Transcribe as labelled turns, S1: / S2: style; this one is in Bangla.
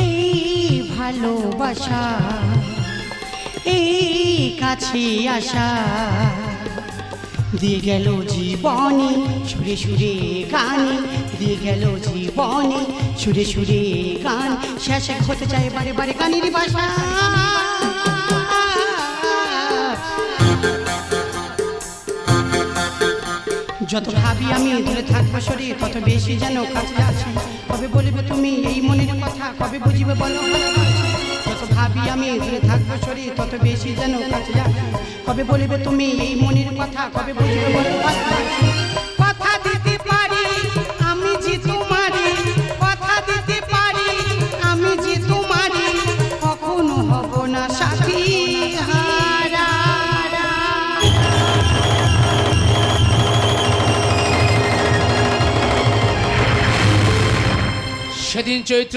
S1: এই ভালোবাসা, এই কাছে আসা দিয়ে গেল জীবনে সুরে সুরে গান, দিয়ে গেল জীবনে সুরে সুরে গান। শেষ হতে চায় বারে বারে গানের ভাষা। যত ভাবি আমি দূরে থাকবো সরে, তত বেশি যেন কাছে আছি। কবে বলবে তুমি এই মনের কথা, কবে বুঝবে বলো ভালোবাসি? যত ভাবি আমি দূরে থাকবো সরে, তত বেশি যেন কাছে আছি। কবে বলবে তুমি এই মনের কথা, কবে বুঝবে বলো ভালোবাসি? কথা দিতে পারি আমি যে তোমারই, কথা দিতে পারি আমি যে তোমারই, কখনো হব না সাথী হারা।
S2: সেদিন চৈত্র